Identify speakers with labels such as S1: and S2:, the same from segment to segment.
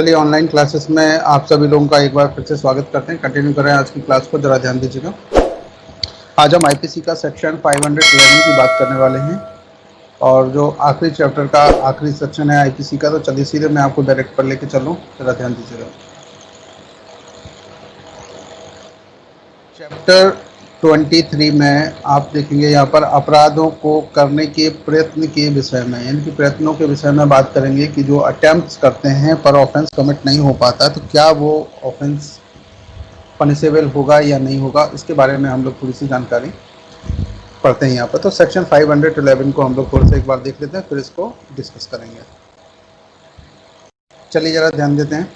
S1: चलिए online classes में आप सभी लोगों का एक बार फिर से स्वागत करते हैं। कंटिन्यू करें आज की क्लास को, ज़रा ध्यान दीजिएगा। आज हम आईपीसी का सेक्शन 511 की बात करने वाले हैं और जो आखिरी चैप्टर का आखिरी सेक्शन है आईपीसी का। तो चलिए सीधे मैं आपको डायरेक्ट पर लेके चलूँ, ज़रा ध्यान दीजिएगा। चैप्टर 23 में आप देखेंगे यहाँ पर अपराधों को करने के प्रयत्न के विषय में, यानी कि प्रयत्नों के विषय में बात करेंगे कि जो अटेम्प्ट्स करते हैं पर ऑफेंस कमिट नहीं हो पाता, तो क्या वो ऑफेंस पनिशेबल होगा या नहीं होगा, इसके बारे में हम लोग थोड़ी सी जानकारी पढ़ते हैं यहाँ पर। तो सेक्शन 511 को हम लोग थोड़ा सा एक बार देख लेते हैं, फिर इसको डिस्कस करेंगे। चलिए ज़रा ध्यान देते हैं।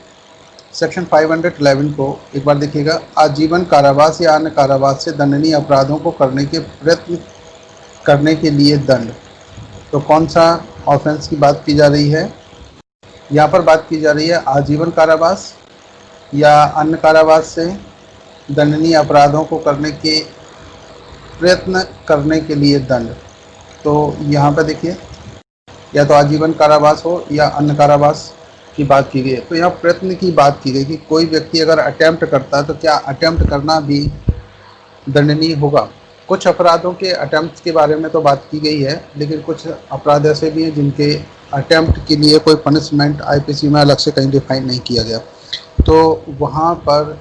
S1: सेक्शन 511 को एक बार देखिएगा। आजीवन कारावास या अन्य कारावास से दंडनीय अपराधों को करने के प्रयत्न करने के लिए दंड। तो कौन सा ऑफेंस की बात की जा रही है? यहाँ पर बात की जा रही है आजीवन कारावास या अन्य कारावास से दंडनीय अपराधों को करने के प्रयत्न करने के लिए दंड। तो यहाँ पर देखिए, या तो आजीवन कारावास हो या अन्य कारावास की बात की गई है। तो यहाँ प्रयत्न की बात की गई कि कोई व्यक्ति अगर अटेम्प्ट करता है तो क्या अटेम्प्ट करना भी दंडनीय होगा। कुछ अपराधों के अटेम्प्ट के बारे में तो बात की गई है, लेकिन कुछ अपराध ऐसे भी हैं जिनके अटेम्प्ट के लिए कोई पनिशमेंट आईपीसी में अलग से कहीं डिफाइन नहीं किया गया। तो वहाँ पर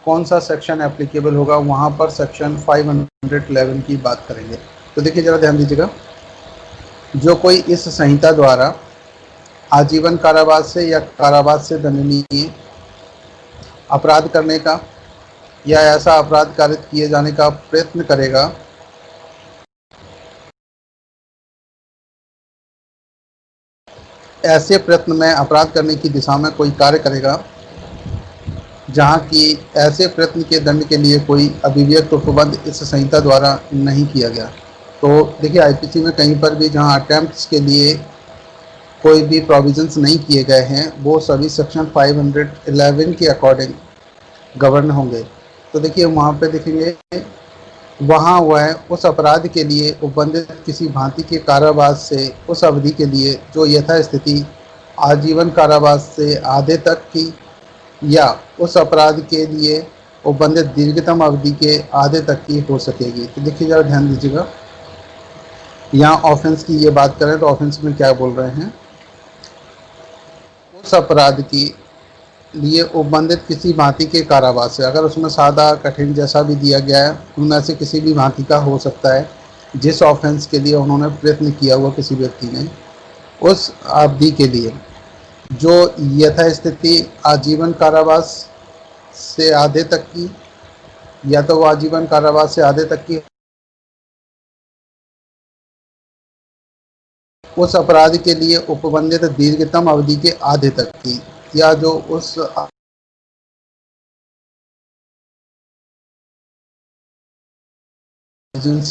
S1: कौन सा सेक्शन एप्लीकेबल होगा, वहाँ पर सेक्शन 511 की बात करेंगे। तो देखिए ज़रा ध्यान दीजिएगा। जो कोई इस संहिता द्वारा आजीवन कारावास से या कारावास से दंडनीय अपराध करने का या ऐसा अपराध कारित किए जाने का प्रयत्न करेगा, ऐसे प्रयत्न में अपराध करने की दिशा में कोई कार्य करेगा जहाँ की ऐसे प्रयत्न के दंड के लिए कोई अभिव्यक्त उपबंध इस संहिता द्वारा नहीं किया गया। तो देखिए आईपीसी में कहीं पर भी जहाँ अटेम्प्ट्स के लिए कोई भी प्रोविजंस नहीं किए गए हैं, वो सभी सेक्शन 511 के अकॉर्डिंग गवर्न होंगे। तो देखिए वहाँ पे देखेंगे, वहाँ वह उस अपराध के लिए उपबंधित किसी भांति के कारावास से उस अवधि के लिए जो यथास्थिति आजीवन कारावास से आधे तक की या उस अपराध के लिए उपबंधित दीर्घतम अवधि के आधे तक की हो सकेगी। तो देखिए ज़रा ध्यान दीजिएगा, यहाँ ऑफेंस की ये बात करें तो ऑफेंस में क्या बोल रहे हैं? उस अपराध की लिए उपबंधित किसी भांति के कारावास से, अगर उसमें सादा कठिन जैसा भी दिया गया है, उनमें से किसी भी भांति का हो सकता है जिस ऑफेंस के लिए उन्होंने प्रयत्न किया हुआ किसी व्यक्ति ने, उस अवधि के लिए जो यथास्थिति आजीवन कारावास से आधे तक की या तो वो आजीवन कारावास से आधे तक की, उस अपराध के लिए उपबंधित दीर्घतम अवधि के आधे तक की, या जो उस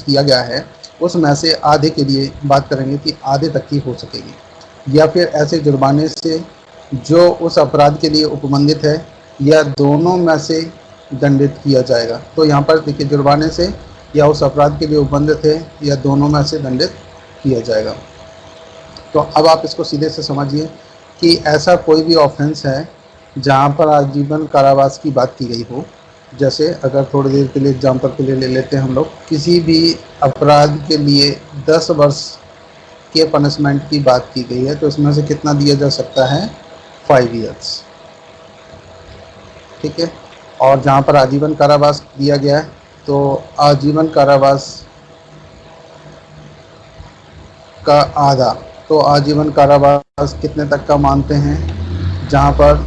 S1: किया गया है उसमें से आधे के लिए बात करेंगे कि आधे तक की हो सकेगी, या फिर ऐसे जुर्माने से जो उस अपराध के लिए उपबंधित है या दोनों में से दंडित किया जाएगा। तो यहाँ पर देखिए, जुर्माने से या उस अपराध के लिए उपबंधित है या दोनों में से दंडित किया जाएगा। तो अब आप इसको सीधे से समझिए कि ऐसा कोई भी ऑफेंस है जहाँ पर आजीवन कारावास की बात की गई हो। जैसे अगर थोड़ी देर के लिए एग्जाम्पल के लिए ले लेते हैं हम लोग, किसी भी अपराध के लिए 10 वर्ष के पनिशमेंट की बात की गई है, तो इसमें से कितना दिया जा सकता है? 5 ईयर्स। ठीक है। और जहाँ पर आजीवन कारावास दिया गया है, तो आजीवन कारावास का आधा, तो आजीवन कारावास कितने तक का मानते हैं? जहाँ पर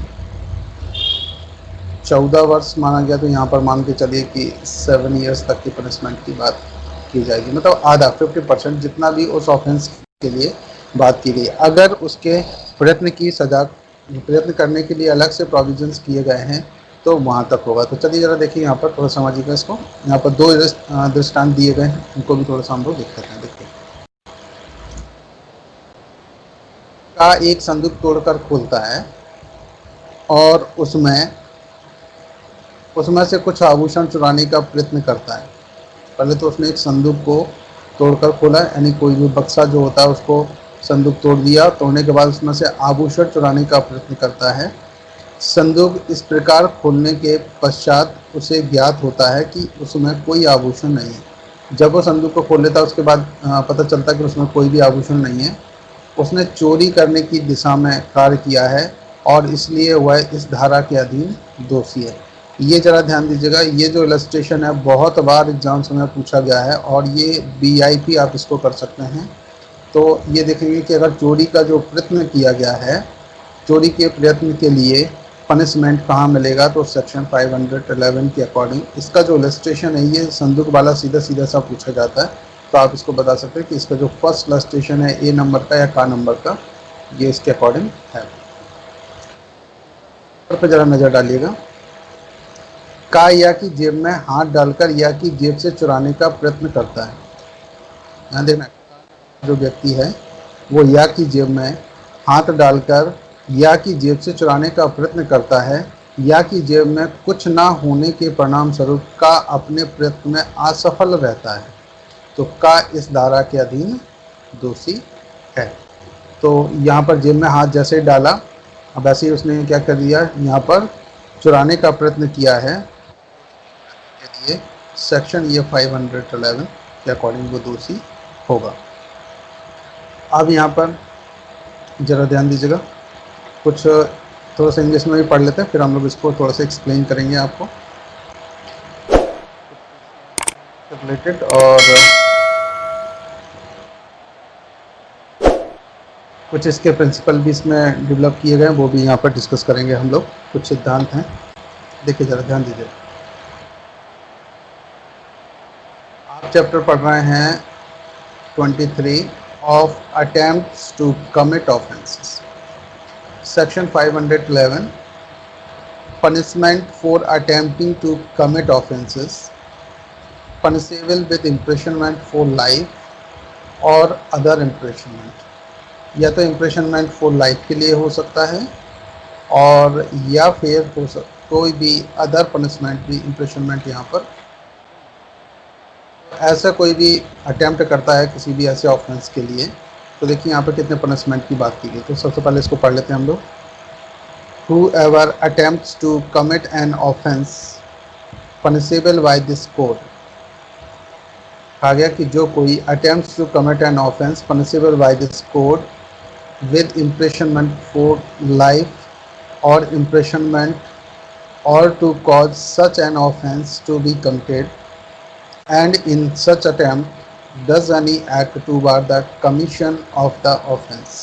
S1: 14 वर्ष माना गया, तो यहाँ पर मान के चलिए कि 7 ईयर्स तक की पनिशमेंट की बात की जाएगी। मतलब आधा 50% जितना भी उस ऑफेंस के लिए बात की गई। अगर उसके प्रयत्न की सजा, प्रयत्न करने के लिए अलग से प्रोविजंस किए गए हैं, तो वहाँ तक होगा। तो चलिए ज़रा देखिए, यहाँ पर थोड़ा समझिएगा इसको। यहाँ पर 2 दृष्टांत दिए गए हैं, उनको भी थोड़ा सा हम लोग देख लेते हैं। देखिए, का एक संदूक तोड़कर खोलता है और उसमें से कुछ आभूषण चुराने का प्रयत्न करता है। पहले तो उसने एक संदूक को तोड़कर खोला, यानी कोई भी बक्सा जो होता है उसको संदूक तोड़ दिया। तोड़ने के बाद उसमें से आभूषण चुराने का प्रयत्न करता है। संदूक इस प्रकार खोलने के पश्चात उसे ज्ञात होता है कि उसमें कोई आभूषण नहीं है। जब वो संदूक को खोल लेता है उसके बाद पता चलता है कि उसमें कोई भी आभूषण नहीं है। उसने चोरी करने की दिशा में कार्य किया है और इसलिए वह इस धारा के अधीन दोषी है। ये ज़रा ध्यान दीजिएगा, ये जो इलस्ट्रेशन है बहुत बार एग्जाम्स में पूछा गया है और ये वीआईपी आप इसको कर सकते हैं। तो ये देखेंगे कि अगर चोरी का जो प्रयत्न किया गया है, चोरी के प्रयत्न के लिए पनिशमेंट कहाँ मिलेगा, तो सेक्शन 511 के अकॉर्डिंग इसका जो इलस्ट्रेशन है ये संदूक वाला सीधा सीधा सा पूछा जाता है। तो आप इसको बता सकते हैं कि इसका जो फर्स्ट इलस्ट्रेशन है ए नंबर का या का नंबर का, ये इसके अकॉर्डिंग है। पर ज़रा नज़र डालिएगा। का या की जेब में हाथ डालकर या की जेब से चुराने का प्रयत्न करता है। यहाँ देखना, जो व्यक्ति है वो या की जेब में हाथ डालकर या की जेब से चुराने का प्रयत्न करता है, या की जेब में कुछ ना होने के परिणाम स्वरूप का अपने प्रयत्न में असफल रहता है, तो का इस धारा के अधीन दोषी है। तो यहाँ पर जेब में हाथ जैसे ही डाला, अब ऐसे ही उसने क्या कर दिया, यहाँ पर चुराने का प्रयत्न किया है, के लिए सेक्शन ये 511 के अकॉर्डिंग वो दोषी होगा। अब यहाँ पर ज़रा ध्यान दीजिएगा, कुछ थोड़ा सा इंग्लिश में भी पढ़ लेते हैं, फिर हम लोग इसको थोड़ा सा एक्सप्लेन करेंगे आपको रिलेटेड, और कुछ इसके प्रिंसिपल भी इसमें डेवलप किए गए हैं, वो भी यहाँ पर डिस्कस करेंगे हम लोग। कुछ सिद्धांत हैं, देखिए ज़रा ध्यान दीजिए। आप चैप्टर पढ़ रहे हैं 23 of attempts to commit offences. Section 511 punishment for attempting to commit offences, punishable with imprisonment for life और other imprisonment। या तो imprisonment for life के लिए हो सकता है और या फिर हो कोई भी other punishment भी imprisonment यहाँ पर। ऐसा कोई भी अटैम्प्ट करता है किसी भी ऐसे ऑफेंस के लिए, तो देखिए यहाँ पर कितने पनिशमेंट की बात की गई। तो सबसे पहले इसको पढ़ लेते हैं हम लोग। Whoever attempts to commit an offense punishable by this code। कहा गया कि जो कोई attempts to commit an offense punishable by this code with imprisonment for life or imprisonment or to cause such an offense to be committed, and in such attempt does any act toward the commission of the offense,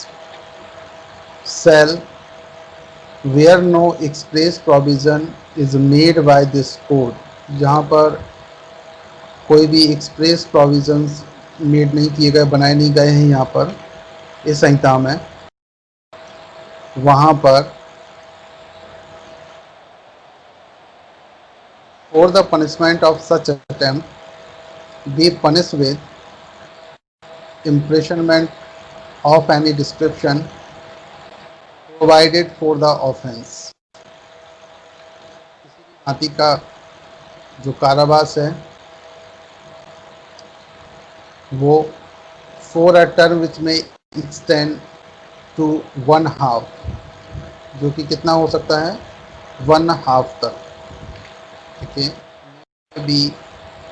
S1: shall, where no express provision is made by this code। जहाँ पर कोई भी express provisions made नहीं किए गए, बनाए नहीं गए हैं यहाँ पर इस संहिता में, वहाँ पर for the punishment of such attempt be punished with imprisonment of any description provided for the offense। हाथी का जो कारावास है वो for a term which may extend to 1/2, जो कि कितना हो सकता है 1/2 तक, ठीक है। बी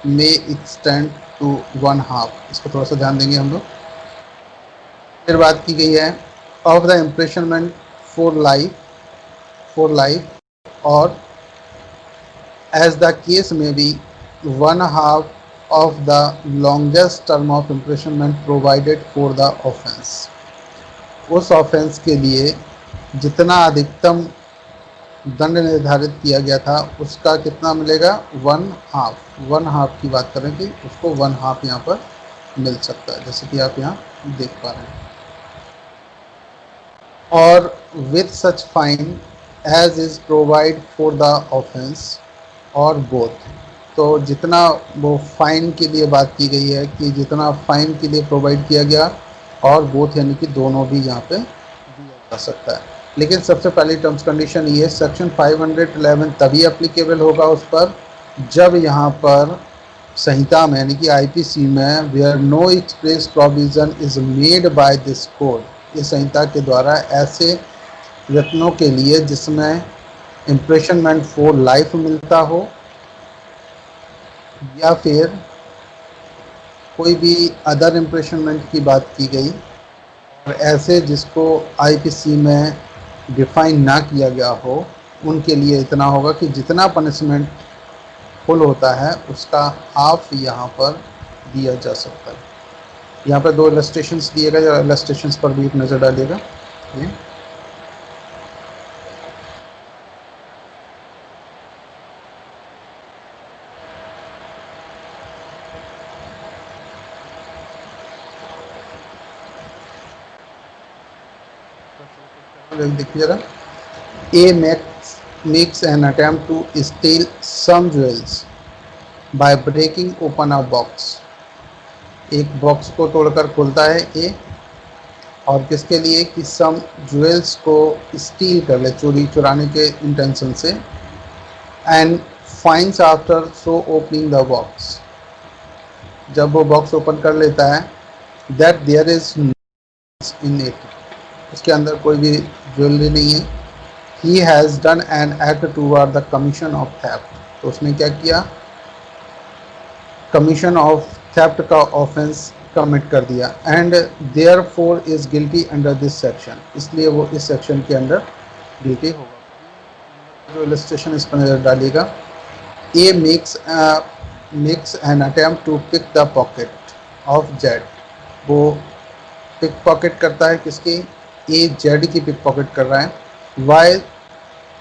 S1: मे एक्सटेंड टू 1/2, इसको थोड़ा सा ध्यान देंगे हम लोग। फिर बात की गई है of the imprisonment for life और एज द केस में be 1/2 of the longest term of imprisonment provided for the offence. उस ऑफेंस के लिए जितना अधिकतम दंड निर्धारित किया गया था उसका कितना मिलेगा 1/2 की बात करें कि उसको 1/2 यहाँ पर मिल सकता है, जैसे कि आप यहाँ देख पा रहे हैं। और with such fine as is provide for the offence और बोथ। तो जितना वो फाइन के लिए बात की गई है कि जितना फाइन के लिए प्रोवाइड किया गया, और बोथ यानी कि दोनों भी यहाँ पे दिया जा सकता है। लेकिन सबसे पहली टर्म्स कंडीशन ये सेक्शन 511 तभी एप्लीकेबल होगा उस पर जब यहाँ पर संहिता में यानी कि आईपीसी में where no express provision is made by this code, इस संहिता के द्वारा ऐसे प्रयत्नों के लिए जिसमें इम्प्रेशनमेंट फॉर लाइफ मिलता हो, या फिर कोई भी अदर इम्प्रेशनमेंट की बात की गई और ऐसे जिसको आईपीसी में डिफाइन ना किया गया हो, उनके लिए इतना होगा कि जितना पनिशमेंट फुल होता है उसका हाफ यहाँ पर दिया जा सकता है। यहाँ पर दो इलस्ट्रेशंस दिए गए, इलस्ट्रेशंस पर भी एक नज़र डालिएगा। ये देखिए जरा। A makes an attempt to steal some jewels by breaking open a box. एक बॉक्स को तोड़कर खोलता है ए, और किसके लिए कि सम ज्वेल्स को स्टील कर ले, चोरी चुराने के इंटेंशन से। And finds after so opening the box, जब वो बॉक्स ओपन कर लेता है, that there is in it, उसके अंदर कोई भी ज्वेलरी नहीं है। He has done an act toward the commission of theft, तो उसने क्या किया, कमीशन ऑफ थेफ्ट का ऑफेंस कमिट कर दिया। And therefore is guilty under this section, इसलिए वो इस सेक्शन के अंडर गिल्टी होगा। जो इलस्ट्रेशन इस पर नजर डालिएगा। A makes an attempt to pick the pocket of Z, वो पिक पॉकेट करता है किसकी, ए जेड की पिक पॉकेट कर रहा है। Y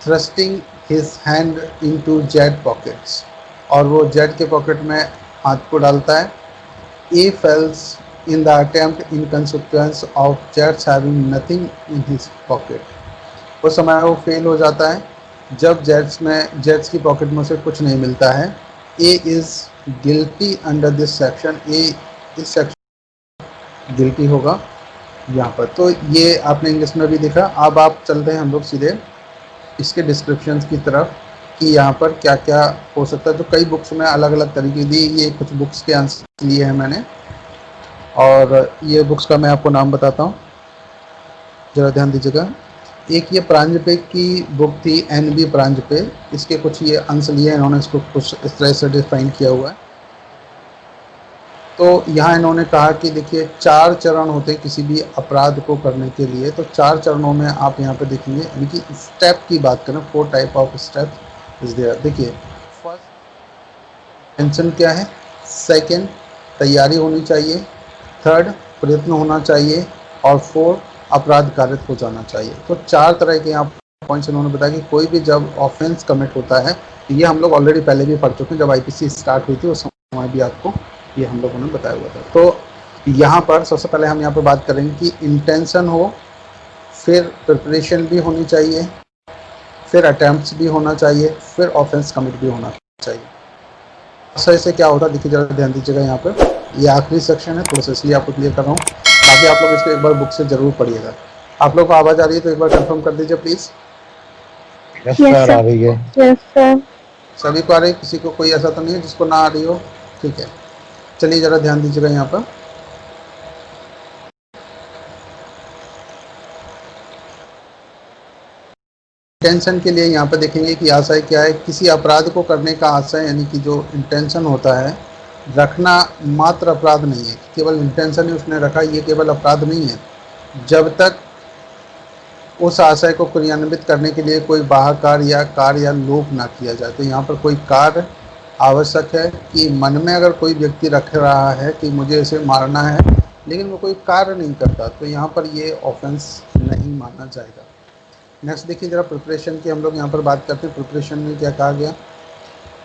S1: thrusting his hand into Z pockets, और वो जेड के पॉकेट में हाथ को डालता है। A fails in the attempt in consequence of जेड्स having nothing in his pocket, उस समय वो फेल हो जाता है जब जेड्स की पॉकेट में से कुछ नहीं मिलता है। A is guilty under this section, A इस सेक्शन गिल्टी होगा यहाँ पर। तो ये आपने इंग्लिश में भी देखा। अब आप चलते हैं हम लोग सीधे इसके डिस्क्रिप्शन की तरफ कि यहाँ पर क्या क्या हो सकता है। तो कई बुक्स में अलग अलग तरीके दी, ये कुछ बुक्स के आंसर लिए हैं मैंने, और ये बुक्स का मैं आपको नाम बताता हूँ, ज़रा ध्यान दीजिएगा। एक ये प्रांजपे की बुक थी, NB प्रांजपे, इसके कुछ ये अंश लिए इन्होंने, इसको कुछ इस तरह से डिफाइन किया हुआ है। तो यहाँ इन्होंने कहा कि देखिए 4 चरण होते हैं किसी भी अपराध को करने के लिए। तो 4 चरणों में आप यहाँ पे देखेंगे, यानी कि स्टेप की बात करें, 4 type of step is there. देखिए, फर्स्ट टेंशन क्या है, सेकंड तैयारी होनी चाहिए, थर्ड प्रयत्न होना चाहिए, और 4 अपराध कारित हो जाना चाहिए। तो 4 तरह के यहाँ पॉइंट्स इन्होंने बताया कि कोई भी जब ऑफेंस कमिट होता है, ये हम लोग ऑलरेडी पहले भी पढ़ चुके हैं, जब IPC स्टार्ट हुई थी उस समय भी आपको ये हम लोगों ने बताया हुआ था। तो यहाँ पर सबसे पहले हम यहाँ पर बात करेंगे कि इंटेंशन हो, फिर प्रिपरेशन भी होनी चाहिए, फिर अटैम्प्ट्स भी होना चाहिए, फिर ऑफेंस कमिट भी होना चाहिए। ऐसा इससे क्या होता है, देखिए जरा ध्यान दीजिएगा। यहाँ पर ये आखिरी सेक्शन है, थोड़ा सा इसलिए आपको क्लियर कर रहा हूँ, बाकी आप लोग इसको एक बार बुक से जरूर पढ़िएगा। आप लोग को आवाज़ आ रही है तो एक बार कंफर्म कर दीजिए प्लीज़।
S2: यस सर, आ रही है।
S3: Yes sir.
S1: सभी को आ रही है, किसी को कोई ऐसा तो नहीं है जिसको ना आ रही हो? ठीक है, चलिए ज़रा ध्यान दीजिएगा यहाँ पर। इंटेंशन के लिए यहाँ पर देखेंगे कि आशय क्या है, किसी अपराध को करने का आशय, यानी कि जो इंटेंशन होता है, रखना मात्र अपराध नहीं है, केवल इंटेंशन ही उसने रखा, ये केवल अपराध नहीं है जब तक उस आशय को क्रियान्वित करने के लिए कोई बाह्य कार्य या लोप ना किया जाए। तो यहाँ पर कोई कार्य आवश्यक है कि मन में अगर कोई व्यक्ति रख रहा है कि मुझे इसे मारना है, लेकिन वो कोई कार्य नहीं करता, तो यहाँ पर ये ऑफेंस नहीं माना जाएगा। नेक्स्ट देखिए जरा, प्रिपरेशन की हम लोग यहाँ पर बात करते हैं। प्रिपरेशन में क्या कहा गया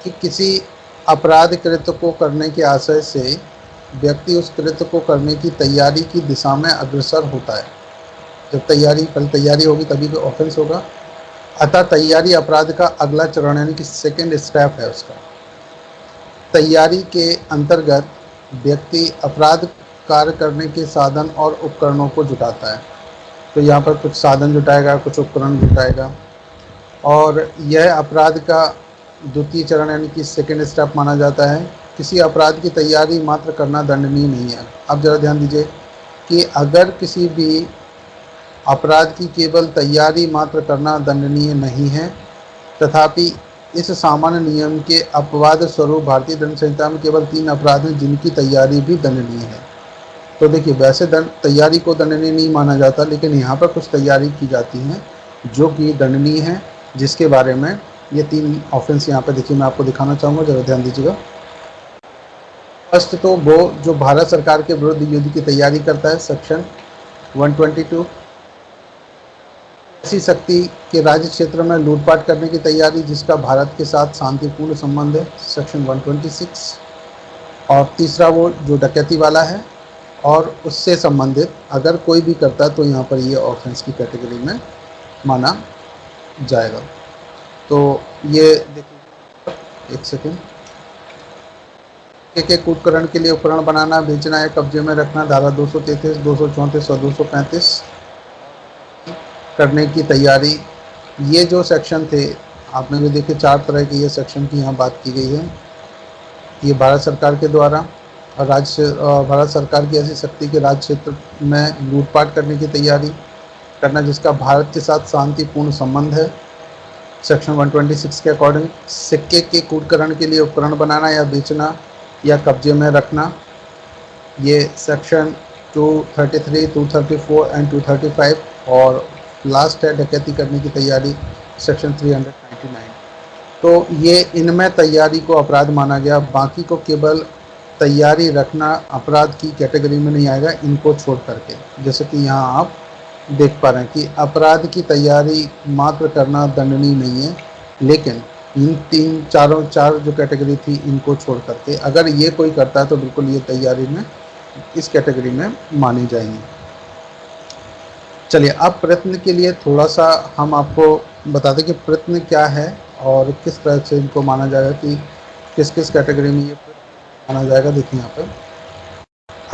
S1: कि किसी अपराध कृत्य को करने के आशय से व्यक्ति उस कृत्य को करने की तैयारी की दिशा में अग्रसर होता है। जब पहले तैयारी होगी तभी तो ऑफेंस होगा। अतः तैयारी अपराध का अगला चरण, यानी कि सेकेंड स्टेप है उसका। तैयारी के अंतर्गत व्यक्ति अपराध कार्य करने के साधन और उपकरणों को जुटाता है। तो यहाँ पर कुछ साधन जुटाएगा, कुछ उपकरण जुटाएगा, और यह अपराध का द्वितीय चरण यानी कि सेकेंड स्टेप माना जाता है। किसी अपराध की तैयारी मात्र करना दंडनीय नहीं है। अब ज़रा ध्यान दीजिए कि अगर किसी भी अपराध की केवल तैयारी मात्र करना दंडनीय नहीं है, तथापि इस सामान्य नियम के अपवाद स्वरूप भारतीय दंड संहिता में केवल 3 अपराध हैं जिनकी तैयारी भी दंडनीय है। तो देखिए, वैसे दंड तैयारी को दंडनीय नहीं माना जाता, लेकिन यहाँ पर कुछ तैयारी की जाती हैं जो कि दंडनीय है, जिसके बारे में ये 3 ऑफेंस यहाँ पर देखिए मैं आपको दिखाना चाहूँगा, जरा ध्यान दीजिएगा। फर्स्ट तो वो जो भारत सरकार के विरुद्ध युद्ध की तैयारी करता है, सेक्शन 122। ऐसी शक्ति के राज्य क्षेत्र में लूटपाट करने की तैयारी जिसका भारत के साथ शांतिपूर्ण संबंध है, सेक्शन 126। और तीसरा वो जो डकैती वाला है और उससे संबंधित अगर कोई भी करता है तो यहाँ पर ये ऑफेंस की कैटेगरी में माना जाएगा। तो ये देखिए, एक सेकेंड। के कूटकरण के लिए उपकरण बनाना, बेचना या कब्जे में रखना, धारा 233, 234 और 235 करने की तैयारी। ये जो सेक्शन थे आपने जो देखे, 4 तरह के ये सेक्शन की यहाँ बात की गई है। ये भारत सरकार के द्वारा और भारत सरकार की ऐसी शक्ति के राज्य क्षेत्र में लूटपाट करने की तैयारी करना जिसका भारत के साथ शांतिपूर्ण संबंध है, सेक्शन 126 के अकॉर्डिंग। सिक्के के कूटकरण के लिए उपकरण बनाना या बेचना या कब्जे में रखना, ये सेक्शन 233, 234 एंड 235। और लास्ट है डकैती करने की तैयारी, सेक्शन 399। तो ये इनमें तैयारी को अपराध माना गया, बाकी को केवल तैयारी रखना अपराध की कैटेगरी में नहीं आएगा, इनको छोड़ करके। जैसे कि यहाँ आप देख पा रहे हैं कि अपराध की तैयारी मात्र करना दंडनीय नहीं है, लेकिन इन चार जो कैटेगरी थी इनको छोड़ करके अगर ये कोई करता है तो बिल्कुल ये तैयारी में इस कैटेगरी में मानी जाएंगी। चलिए, अब प्रयत्न के लिए थोड़ा सा हम आपको बता दें कि प्रयत्न क्या है और किस तरह से इनको माना जाएगा, कि किस किस कैटेगरी में ये माना जाएगा। देखिए यहाँ पर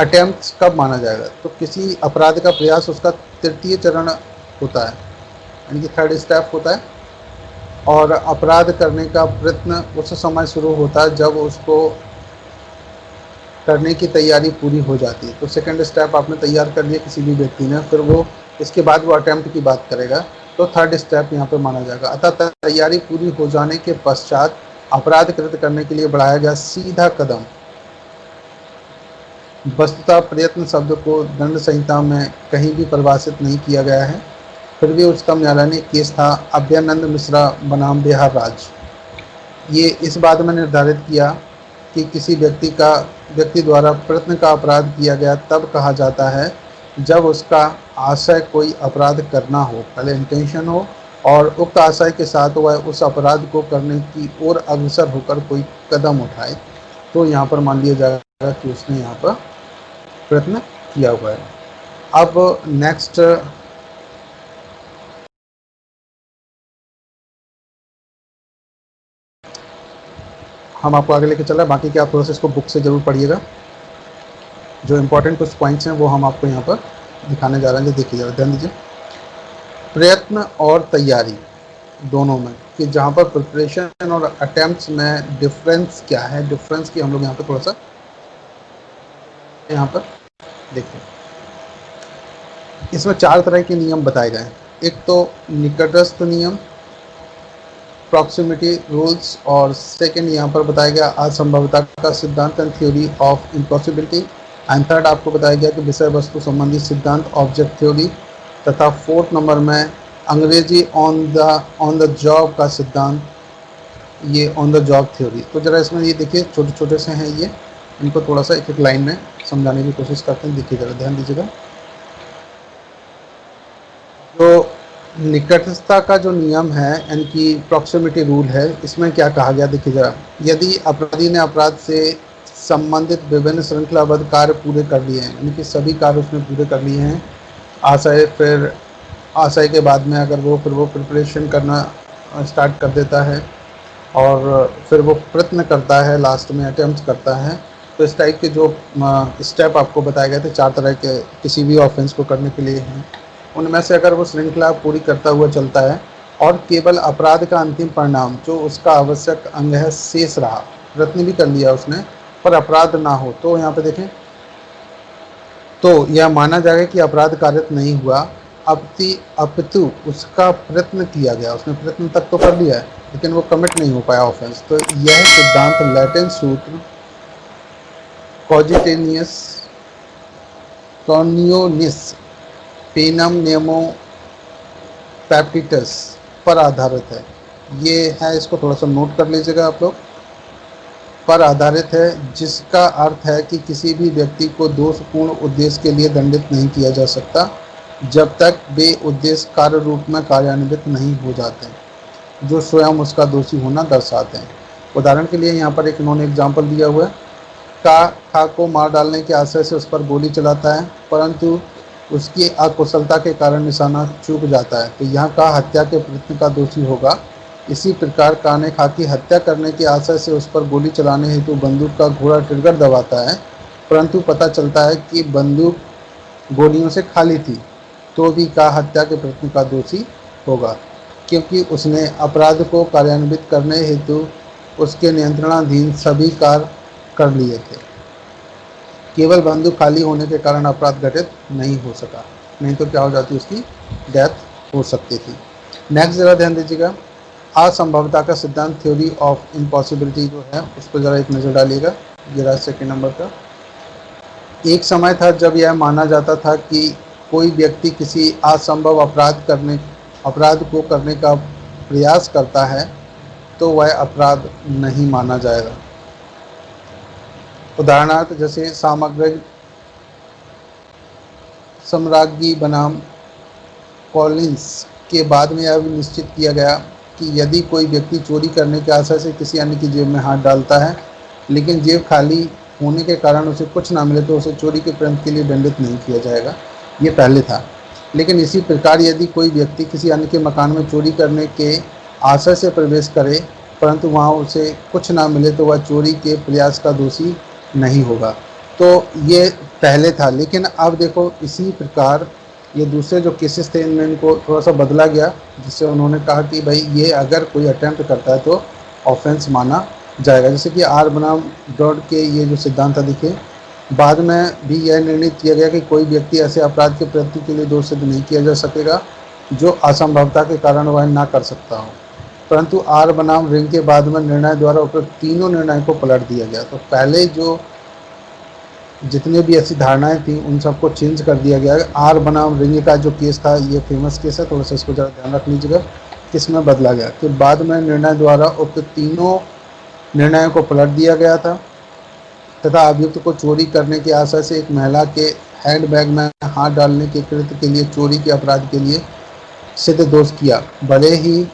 S1: अटेम्प्ट कब माना जाएगा, तो किसी अपराध का प्रयास उसका तृतीय चरण होता है, यानी कि 3rd स्टेप होता है। और अपराध करने का प्रयत्न उस समय शुरू होता है जब उसको करने की तैयारी पूरी हो जाती है। तो 2nd स्टेप आपने तैयार कर लिया किसी भी व्यक्ति ने, फिर वो इसके बाद वो अटेम्प्ट की बात करेगा, तो 3rd स्टेप यहाँ पर माना जाएगा। अतः तैयारी पूरी हो जाने के पश्चात अपराध कृत करने के लिए बढ़ाया गया सीधा कदम। वस्तुतः प्रयत्न शब्द को दंड संहिता में कहीं भी परिभाषित नहीं किया गया है, फिर भी उच्चतम न्यायालय ने केस था अभयानंद मिश्रा बनाम बिहार राज्य, ये इस बात में निर्धारित किया कि किसी व्यक्ति द्वारा प्रयत्न का अपराध किया गया तब कहा जाता है जब उसका आशय कोई अपराध करना हो, पहले इंटेंशन हो, और उक्त आशय के साथ वह उस अपराध को करने की ओर अग्रसर होकर कोई कदम उठाए, तो यहाँ पर मान लिया जाएगा कि उसने यहाँ पर प्रयत्न किया हुआ है। अब नेक्स्ट हम आपको आगे लेके चल रहे हैं, बाकी के आप थोड़ा सा इसको बुक से ज़रूर पढ़िएगा। जो इम्पोर्टेंट कुछ पॉइंट्स हैं वो हम आपको यहाँ पर दिखाने जा रहे हैं, देखिए जरा ध्यान दीजिए। प्रयत्न और तैयारी दोनों में, कि जहाँ पर प्रिपरेशन और अटेम्प्ट्स में डिफरेंस क्या है, डिफरेंस की हम लोग यहाँ पर थोड़ा सा यहाँ पर देखिए। इसमें 4 तरह के नियम बताए गए हैं। एक तो निकटस्थ नियम, प्रॉक्सिमिटी रूल्स, और सेकंड यहाँ पर बताया गया असंभवता का सिद्धांत and theory of impossibility, and third आपको बताया गया कि विषय वस्तु संबंधी सिद्धांत ऑब्जेक्ट थ्योरी, तथा 4th नंबर में अंग्रेजी ऑन द जॉब का सिद्धांत, ये ऑन द जॉब थ्योरी। तो जरा इसमें ये देखिए छोटे छोटे से हैं ये, इनको थोड़ा सा एक एक लाइन में समझाने की कोशिश करते हैं। देखिए जरा ध्यान दीजिएगा। तो निकटता का जो नियम है यानी कि प्रॉक्सिमिटी रूल है, इसमें क्या कहा गया देखिए जरा। यदि अपराधी ने अपराध से संबंधित विभिन्न श्रृंखलाबद्ध कार्य पूरे कर लिए हैं, यानी कि सभी कार्य उसने पूरे कर लिए हैं, आशय, फिर आशय के बाद में अगर वो प्रिपरेशन करना स्टार्ट कर देता है और फिर वो प्रयत्न करता है, लास्ट में अटेम्प्ट करता है, तो इस टाइप के जो स्टेप आपको बताए गए थे 4 तरह के किसी भी ऑफेंस को करने के लिए हैं, उनमें से अगर वो श्रृंखला पूरी करता हुआ चलता है और केवल अपराध का अंतिम परिणाम जो उसका आवश्यक अंग है शेष रहा, प्रयत्न भी कर लिया उसने पर अपराध ना हो, तो यहाँ पे देखें तो यह माना जाएगा कि अपराध कारित नहीं हुआ अपितु उसका प्रयत्न किया गया, उसने प्रयत्न तक तो कर लिया है लेकिन वो कमिट नहीं हो पाया ऑफेंस। तो यह सिद्धांत लैटिन सूत्र कॉजिटेनियस कॉन्योनिस पेनम नेमो पैप्टिटस पर आधारित है। ये है, इसको थोड़ा सा नोट कर लीजिएगा आप लोग। पर आधारित है, जिसका अर्थ है कि किसी भी व्यक्ति को दोषपूर्ण उद्देश्य के लिए दंडित नहीं किया जा सकता जब तक वे उद्देश्य कार्य रूप में कार्यान्वित नहीं हो जाते जो स्वयं उसका दोषी होना दर्शाते हैं। उदाहरण के लिए यहाँ पर एक इन्होंने एग्जाम्पल दिया हुआ है। खा को मार डालने के आशय से उस पर गोली चलाता है परंतु उसकी अकुशलता के कारण निशाना चूक जाता है, तो यहाँ का हत्या के प्रयत्न का दोषी होगा। इसी प्रकार का ने खा की हत्या करने के आशय से उस पर गोली चलाने हेतु बंदूक का घोड़ा ट्रिगर दबाता है परंतु पता चलता है कि बंदूक गोलियों से खाली थी, तो भी का हत्या के प्रयत्न का दोषी होगा क्योंकि उसने अपराध को कार्यान्वित करने हेतु उसके नियंत्रणाधीन सभी कार्य कर लिए थे। केवल बंदूक खाली होने के कारण अपराध घटित नहीं हो सका, नहीं तो क्या हो जाती, उसकी डेथ हो सकती थी। नेक्स्ट जरा ध्यान दीजिएगा, असंभवता का सिद्धांत थ्योरी ऑफ इम्पॉसिबिलिटी जो है उस पर ज़रा एक नज़र डालिएगा। ये रहा सेकेंड नंबर का। एक समय था जब यह माना जाता था कि कोई व्यक्ति किसी असंभव अपराध को करने का प्रयास करता है तो वह अपराध नहीं माना जाएगा। उदाहरणार्थ जैसे सम्राज्ञी बनाम कॉलिंस के बाद में यह निश्चित किया गया कि यदि कोई व्यक्ति चोरी करने के आशय से किसी अन्य की जेब में हाथ डालता है लेकिन जेब खाली होने के कारण उसे कुछ ना मिले तो उसे चोरी के प्रयत्न के लिए दंडित नहीं किया जाएगा। ये पहले था। लेकिन इसी प्रकार यदि कोई व्यक्ति किसी अन्य के मकान में चोरी करने के आशय से प्रवेश करे परंतु वहाँ उसे कुछ ना मिले तो वह चोरी के प्रयास का दोषी नहीं होगा। तो ये पहले था, लेकिन अब देखो इसी प्रकार ये दूसरे जो केसेस थे इनमें इनको थोड़ा सा बदला गया, जिससे उन्होंने कहा कि भाई ये अगर कोई अटेम्प्ट करता है तो ऑफेंस माना जाएगा। जैसे कि आर बनाम डॉड के ये जो सिद्धांत था, देखिए बाद में भी यह निर्णित किया गया कि कोई व्यक्ति ऐसे अपराध के प्रति के लिए दोष सिद्ध नहीं किया जा सकेगा जो असंभवता के कारण वह ना कर सकता हो, परंतु आर बनाम रिंग के बाद में निर्णय द्वारा उपयुक्त तीनों निर्णय को पलट दिया गया। तो पहले जो जितने भी ऐसी धारणाएं थी उन सबको चेंज कर दिया गया। आर बनाम रिंग का जो केस था ये फेमस केस है, थोड़ा सा इसको ज़रा ध्यान रख लीजिएगा। किसमें बदला गया कि बाद में निर्णय द्वारा उक्त तीनों निर्णयों को पलट दिया गया था तथा अभियुक्त को चोरी करने के आशय से एक महिला के हैंडबैग में हाथ डालने के कृत्य के लिए चोरी के अपराध के लिए सिद्ध दोष किया, भले ही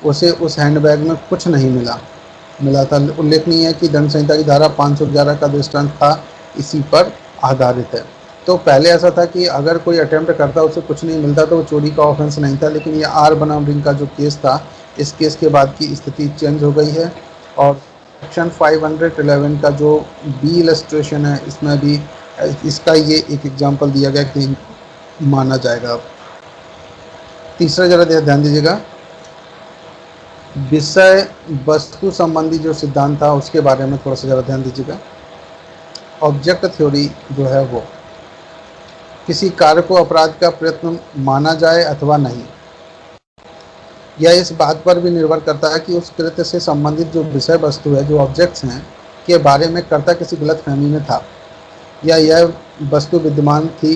S1: उसे उस हैंडबैग में कुछ नहीं मिला था। उल्लेखनीय है कि दंड संहिता की धारा 511 का दृष्टांत था इसी पर आधारित है। तो पहले ऐसा था कि अगर कोई अटेम्प्ट करता उसे कुछ नहीं मिलता तो वो चोरी का ऑफेंस नहीं था, लेकिन ये आर बनाम रिंग का जो केस था इस केस के बाद की स्थिति चेंज हो गई है। और सेक्शन 511 का जो बी इलस्ट्रेशन है इसमें भी इसका ये एक एग्जांपल दिया गया कि माना जाएगा। अब तीसरा जरा ध्यान दीजिएगा, विषय वस्तु संबंधी जो सिद्धांत था उसके बारे में थोड़ा सा ज़रा ध्यान दीजिएगा। ऑब्जेक्ट थ्योरी जो है वो किसी कार्य को अपराध का प्रयत्न माना जाए अथवा नहीं, यह इस बात पर भी निर्भर करता है कि उस कृत्य से संबंधित जो विषय वस्तु है, जो ऑब्जेक्ट्स हैं, के बारे में कर्ता किसी गलत फहमी में था या यह वस्तु विद्यमान थी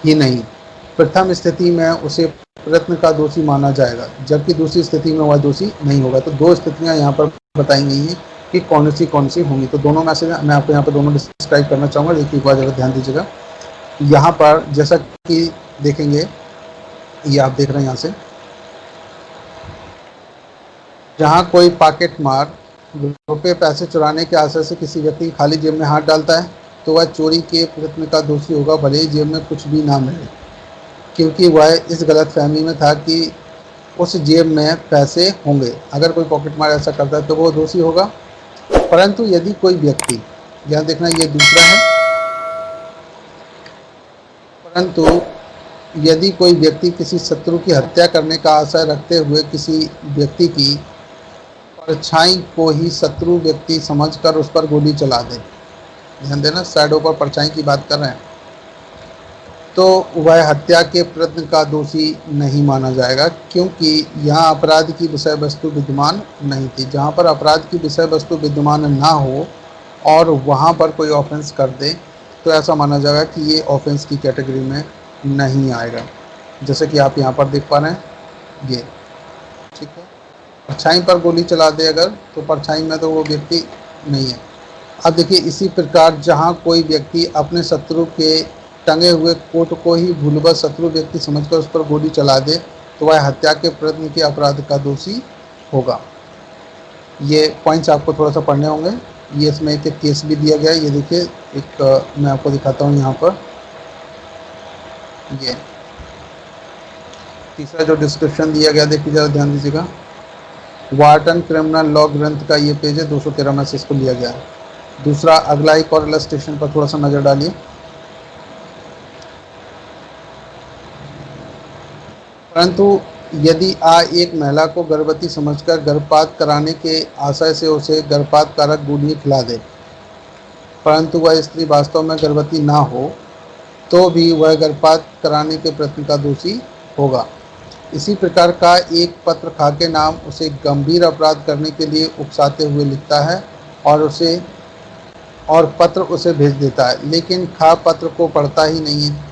S1: ही नहीं। प्रथम स्थिति में उसे प्रयत्न का दोषी माना जाएगा जबकि दूसरी स्थिति में वह दोषी नहीं होगा। तो दो स्थितियां यहाँ पर बताई गई हैं कि कौन सी होंगी। तो दोनों में से मैं आपको यहाँ पर दोनों डिस्क्राइब करना चाहूँगा। देखिए एक बार जरा ध्यान दीजिएगा। यहाँ पर जैसा कि देखेंगे, ये आप देख रहे हैं यहाँ से, जहाँ कोई पॉकेट मार रुपये पैसे चुराने के आशय से किसी व्यक्ति की खाली जेब में हाथ डालता है तो वह चोरी के प्रयत्न का दोषी होगा भले ही जेब में कुछ भी ना मिले, क्योंकि वह इस गलत फहमी में था कि उस जेब में पैसे होंगे। अगर कोई पॉकेट मार ऐसा करता है तो वो दोषी होगा। परंतु यदि कोई व्यक्ति, यहाँ देखना ये दूसरा है, परंतु यदि कोई व्यक्ति किसी शत्रु की हत्या करने का आशय रखते हुए किसी व्यक्ति की परछाई को ही शत्रु व्यक्ति समझकर उस पर गोली चला दे, ध्यान देना शैडो पर परछाई की बात कर रहे हैं, तो वह हत्या के प्रयत्न का दोषी नहीं माना जाएगा, क्योंकि यहाँ अपराध की विषय वस्तु विद्यमान नहीं थी। जहाँ पर अपराध की विषय वस्तु विद्यमान ना हो और वहाँ पर कोई ऑफेंस कर दे तो ऐसा माना जाएगा कि ये ऑफेंस की कैटेगरी में नहीं आएगा। जैसे कि आप यहाँ पर देख पा रहे हैं ये, ठीक है। परछाई पर गोली चला दे अगर, तो परछाई में तो वो व्यक्ति नहीं है। अब देखिए इसी प्रकार जहाँ कोई व्यक्ति अपने शत्रु के टंगे हुए कोट को ही भूलवश शत्रु व्यक्ति समझकर उस पर गोली चला दे तो वह हत्या के प्रयत्न के अपराध का दोषी होगा। ये पॉइंट्स आपको थोड़ा सा पढ़ने होंगे। ये इसमें एक केस भी दिया गया है, ये देखिए एक मैं आपको दिखाता हूँ यहाँ पर। ये तीसरा जो डिस्क्रिप्शन दिया गया, देखिए ज़रा ध्यान दीजिएगा। वार्टन क्रिमिनल लॉ ग्रंथ का ये पेज है, 213 में से इसको लिया गया है। दूसरा अगला एक और इलस्ट्रेशन पर थोड़ा सा नज़र डालिए। परंतु यदि एक महिला को गर्भवती समझकर गर्भपात कराने के आशय से उसे गर्भपात कारक गोलियां खिला दे, परंतु वह स्त्री वास्तव में गर्भवती ना हो, तो भी वह गर्भपात कराने के प्रयत्न का दोषी होगा। इसी प्रकार का एक पत्र खा के नाम उसे गंभीर अपराध करने के लिए उकसाते हुए लिखता है और पत्र उसे भेज देता है, लेकिन खा पत्र को पढ़ता ही नहीं है।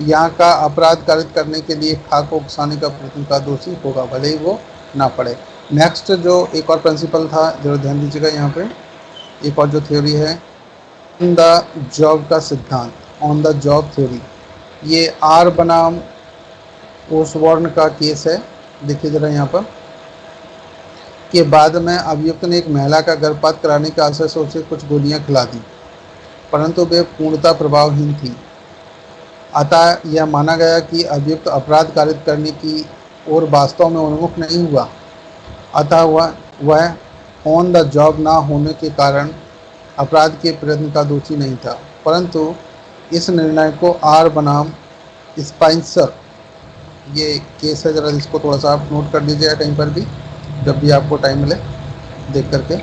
S1: यहाँ का अपराध कारित करने के लिए खा को उकसाने का प्रयत्न का दोषी होगा, भले ही वो ना पढ़े। नेक्स्ट जो एक और प्रिंसिपल था, जरूर ध्यान दीजिएगा। यहाँ पे एक और जो थ्योरी है, ऑन द जॉब का सिद्धांत, ऑन द जॉब थ्योरी। ये आर बनाम ओसबॉर्न का केस है। देखिए ज़रा यहाँ पर कि बाद में अभियुक्त ने एक महिला का गर्भपात कराने के आशय से उसे कुछ गोलियां खिला दी, परंतु वे पूर्णतः प्रभावहीन थी। अतः यह माना गया कि अभियुक्त अपराध कारित करने की ओर वास्तव में उन्मुख नहीं हुआ। अतः वह ऑन द जॉब ना होने के कारण अपराध के प्रयत्न का दोषी नहीं था। परंतु इस निर्णय को आर बनाम स्पाइंसर, ये केस है, ज़रा इसको थोड़ा सा आप नोट कर लीजिएगा कहीं पर भी जब भी आपको टाइम मिले देख करके,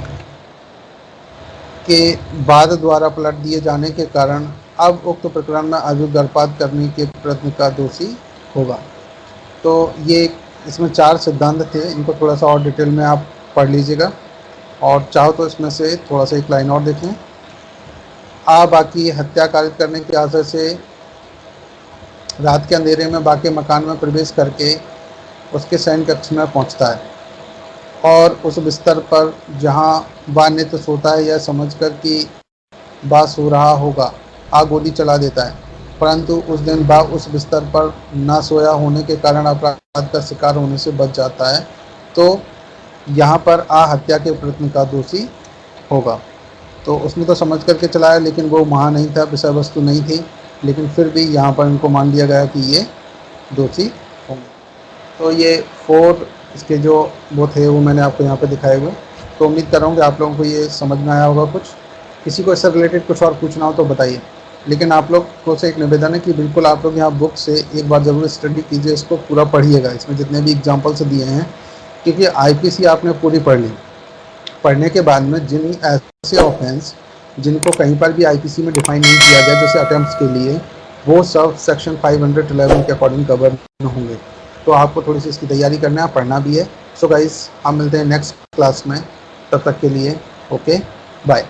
S1: के बाद द्वारा पलट दिए जाने के कारण अब उक्त प्रकरण में अभियुक्त गर्भपात करने के प्रयत्न का दोषी होगा। तो ये इसमें 4 सिद्धांत थे, इनको थोड़ा सा और डिटेल में आप पढ़ लीजिएगा और चाहो तो इसमें से थोड़ा सा एक लाइन और देखें। बाकी हत्या कारित करने के आशय से रात के अंधेरे में बाकी मकान में प्रवेश करके उसके शयन कक्ष में पहुंचता है और उस बिस्तर पर जहां बा नित्य सोता है यह समझकर कि बा सो रहा होगा गोली चला देता है, परंतु उस दिन बा उस बिस्तर पर ना सोया होने के कारण अपराध का शिकार होने से बच जाता है। तो यहाँ पर हत्या के प्रयत्न का दोषी होगा। तो उसने तो समझ करके चलाया, लेकिन वो वहाँ नहीं था, विषय वस्तु नहीं थी, लेकिन फिर भी यहाँ पर इनको मान लिया गया कि ये दोषी होंगे। तो ये 4 इसके जो वो थे वो मैंने आपको यहाँ पे दिखाए हुए। तो उम्मीद कर रहा हूँ कि आप लोगों को ये समझ में आया होगा। कुछ किसी को इससे रिलेटेड कुछ और पूछना हो तो बताइए, लेकिन आप लोग को से एक निवेदन है कि बिल्कुल आप लोग यहाँ बुक से एक बार ज़रूर स्टडी कीजिए, इसको पूरा पढ़िएगा, इसमें जितने भी एग्जाम्पल्स दिए हैं, क्योंकि आईपीसी आपने पूरी पढ़ ली। पढ़ने के बाद में जिन ऐसे ऑफेंस जिनको कहीं पर भी आईपीसी में डिफाइन नहीं किया गया, जैसे अटेम्प्ट्स के लिए, वो सब सेक्शन 511 के अकॉर्डिंग कवर होंगे। तो आपको थोड़ी सी इसकी तैयारी करना है, पढ़ना भी है। सो गाइस, हम मिलते हैं नेक्स्ट क्लास में, तब तक के लिए ओके बाय।